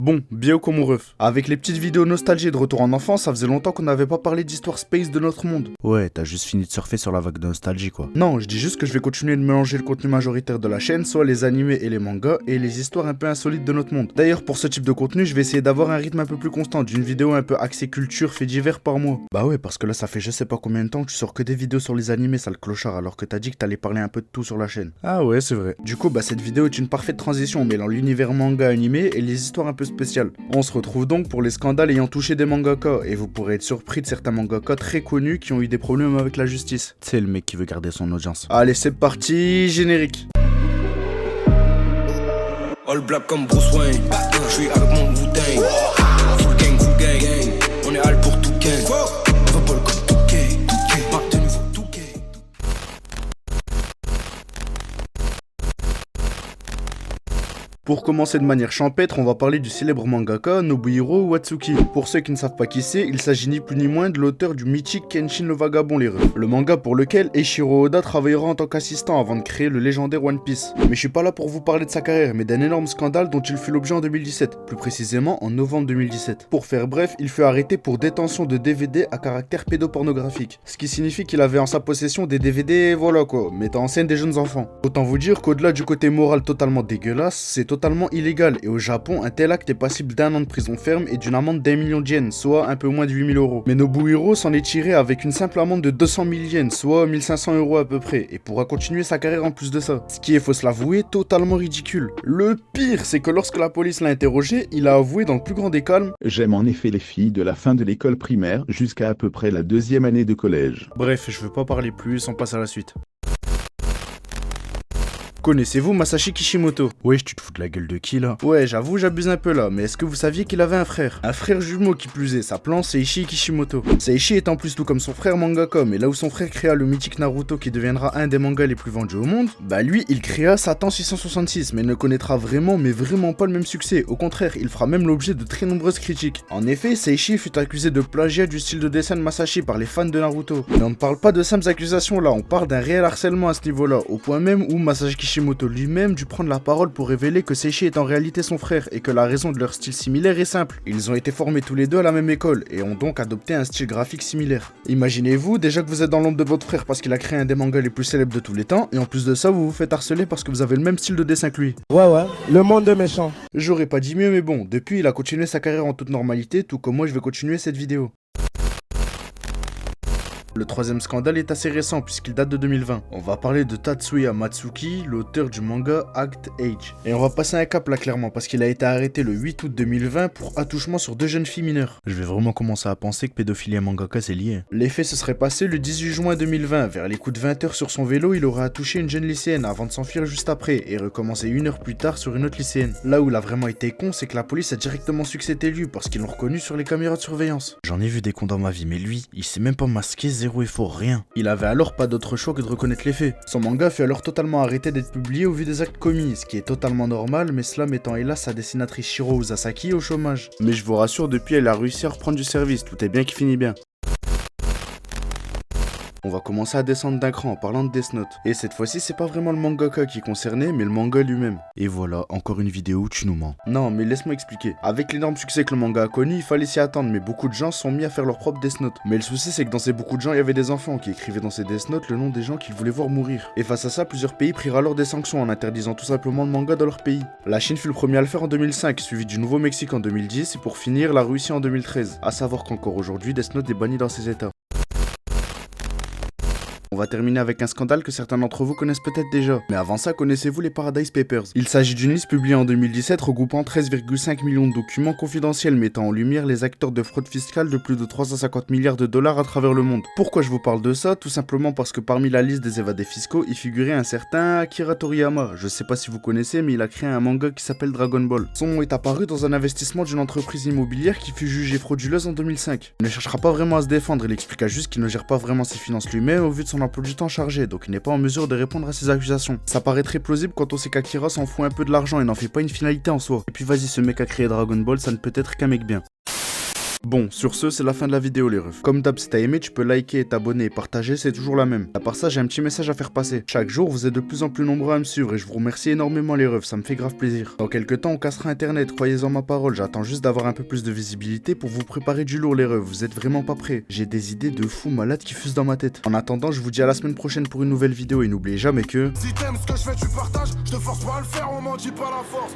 Bon, bien comme mon ref. Avec les petites vidéos nostalgie de retour en enfance, ça faisait longtemps qu'on n'avait pas parlé d'histoire space de notre monde. Ouais, t'as juste fini de surfer sur la vague de nostalgie quoi. Non, je dis juste que je vais continuer de mélanger le contenu majoritaire de la chaîne, soit les animés et les mangas, et les histoires un peu insolites de notre monde. D'ailleurs, pour ce type de contenu, je vais essayer d'avoir un rythme un peu plus constant, d'une vidéo un peu axée culture, fait divers par mois. Bah ouais, parce que là ça fait je sais pas combien de temps que tu sors que des vidéos sur les animés, sale clochard, alors que t'as dit que t'allais parler un peu de tout sur la chaîne. Ah ouais, c'est vrai. Du coup, bah cette vidéo est une parfaite transition mêlant l'univers manga animé et les histoires un peu spéciales. On se retrouve donc pour les scandales ayant touché des mangaka, et vous pourrez être surpris de certains mangaka très connus qui ont eu des problèmes avec la justice. C'est le mec qui veut garder son audience. Allez, c'est parti, générique. All black comme Bruce Wayne, je suis avec mon Wu-Tang. Full gang, on est all pour tout gang. On va pas le comme Touquet, marque de nouveau Touquet. Pour commencer de manière champêtre, on va parler du célèbre mangaka Nobuhiro Watsuki. Pour ceux qui ne savent pas qui c'est, il s'agit ni plus ni moins de l'auteur du mythique Kenshin le Vagabond les refs. Le manga pour lequel Eiichiro Oda travaillera en tant qu'assistant avant de créer le légendaire One Piece. Mais je suis pas là pour vous parler de sa carrière, mais d'un énorme scandale dont il fut l'objet en 2017, plus précisément en novembre 2017. Pour faire bref, il fut arrêté pour détention de DVD à caractère pédopornographique. Ce qui signifie qu'il avait en sa possession des DVD, voilà quoi, mettant en scène des jeunes enfants. Autant vous dire qu'au-delà du côté moral totalement dégueulasse, c'est totalement illégal, et au Japon, un tel acte est passible d'1 an de prison ferme et d'une amende d'1 million de yens, soit un peu moins de 8000 €. Mais Nobuhiro s'en est tiré avec une simple amende de 200 000 yens, soit 1500 € à peu près, et pourra continuer sa carrière en plus de ça. Ce qui est, faut se l'avouer, totalement ridicule. Le pire, c'est que lorsque la police l'a interrogé, il a avoué dans le plus grand des calmes: J'aime en effet les filles de la fin de l'école primaire jusqu'à à peu près la 2e année de collège. Bref, je veux pas parler plus, on passe à la suite. Connaissez-vous Masashi Kishimoto? Wesh, tu te fous de la gueule de qui là? Ouais, j'avoue, j'abuse un peu là, mais est-ce que vous saviez qu'il avait un frère? Un frère jumeau qui plus est, s'appelant Seiichi Kishimoto. Seiichi est en plus tout comme son frère mangaka, mais là où son frère créa le mythique Naruto qui deviendra un des mangas les plus vendus au monde, bah lui, il créa Satan 666, mais ne connaîtra vraiment pas le même succès. Au contraire, il fera même l'objet de très nombreuses critiques. En effet, Seiichi fut accusé de plagiat du style de dessin de Masashi par les fans de Naruto. Mais on ne parle pas de simples accusations là, on parle d'un réel harcèlement à ce niveau-là, au point même où Masashi Kishimoto lui-même dut prendre la parole pour révéler que Seiichi est en réalité son frère et que la raison de leur style similaire est simple. Ils ont été formés tous les deux à la même école et ont donc adopté un style graphique similaire. Imaginez-vous déjà que vous êtes dans l'ombre de votre frère parce qu'il a créé un des mangas les plus célèbres de tous les temps, et en plus de ça vous vous faites harceler parce que vous avez le même style de dessin que lui. Ouais, le monde de méchant. J'aurais pas dit mieux, mais bon, depuis il a continué sa carrière en toute normalité, tout comme moi je vais continuer cette vidéo. Le troisième scandale est assez récent puisqu'il date de 2020. On va parler de Tatsuya Matsuki, l'auteur du manga Act Age. Et on va passer un cap là clairement parce qu'il a été arrêté le 8 août 2020 pour attouchement sur 2 jeunes filles mineures. Je vais vraiment commencer à penser que pédophilie et mangaka c'est lié. Les faits se seraient passés le 18 juin 2020. Vers les coups de 20h sur son vélo, il aurait attouché une jeune lycéenne avant de s'enfuir juste après et recommencer 1 heure plus tard sur une autre lycéenne. Là où il a vraiment été con, c'est que la police a directement su que c'était lui parce qu'ils l'ont reconnu sur les caméras de surveillance. J'en ai vu des cons dans ma vie, mais lui, il s'est même pas masqué, zéro effort, rien. Il avait alors pas d'autre choix que de reconnaître les faits. Son manga fut alors totalement arrêté d'être publié au vu des actes commis, ce qui est totalement normal, mais cela mettant hélas sa dessinatrice Shiro Uzasaki au chômage. Mais je vous rassure, depuis elle a réussi à reprendre du service, tout est bien qui finit bien. On va commencer à descendre d'un cran en parlant de Death Note. Et cette fois-ci, c'est pas vraiment le mangaka qui est concerné, mais le manga lui-même. Et voilà, encore une vidéo où tu nous mens. Non, mais laisse-moi expliquer. Avec l'énorme succès que le manga a connu, il fallait s'y attendre, mais beaucoup de gens se sont mis à faire leur propre Death Note. Mais le souci, c'est que dans ces beaucoup de gens, il y avait des enfants qui écrivaient dans ces Death Note le nom des gens qu'ils voulaient voir mourir. Et face à ça, plusieurs pays prirent alors des sanctions en interdisant tout simplement le manga dans leur pays. La Chine fut le premier à le faire en 2005, suivi du Nouveau-Mexique en 2010, et pour finir, la Russie en 2013. À savoir qu'encore aujourd'hui, Death Note est banni dans ces états. On va terminer avec un scandale que certains d'entre vous connaissent peut-être déjà. Mais avant ça, connaissez-vous les Paradise Papers? Il s'agit d'une liste publiée en 2017 regroupant 13,5 millions de documents confidentiels mettant en lumière les acteurs de fraude fiscale de plus de 350 milliards de dollars à travers le monde. Pourquoi je vous parle de ça? Tout simplement parce que parmi la liste des évadés fiscaux, il figurait un certain Akira Toriyama. Je sais pas si vous connaissez, mais il a créé un manga qui s'appelle Dragon Ball. Son nom est apparu dans un investissement d'une entreprise immobilière qui fut jugée frauduleuse en 2005. Il ne cherchera pas vraiment à se défendre, il expliqua juste qu'il ne gère pas vraiment ses finances lui-même au vu de son emploi du temps chargé, donc il n'est pas en mesure de répondre à ces accusations. Ça paraît très plausible quand on sait qu'Akira s'en fout un peu de l'argent et n'en fait pas une finalité en soi. Et puis vas-y, ce mec a créé Dragon Ball, ça ne peut être qu'un mec bien. Bon, sur ce, c'est la fin de la vidéo les refs. Comme d'hab, si t'as aimé, tu peux liker, t'abonner et partager, c'est toujours la même. À part ça, j'ai un petit message à faire passer. Chaque jour, vous êtes de plus en plus nombreux à me suivre et je vous remercie énormément les refs, ça me fait grave plaisir. Dans quelques temps, on cassera internet, croyez-en ma parole, j'attends juste d'avoir un peu plus de visibilité pour vous préparer du lourd les refs, vous êtes vraiment pas prêts. J'ai des idées de fous malades qui fusent dans ma tête. En attendant, je vous dis à la semaine prochaine pour une nouvelle vidéo et n'oubliez jamais que... Si t'aimes ce que je fais, tu partages. Je te force pas à le faire, on m'en dit pas la force.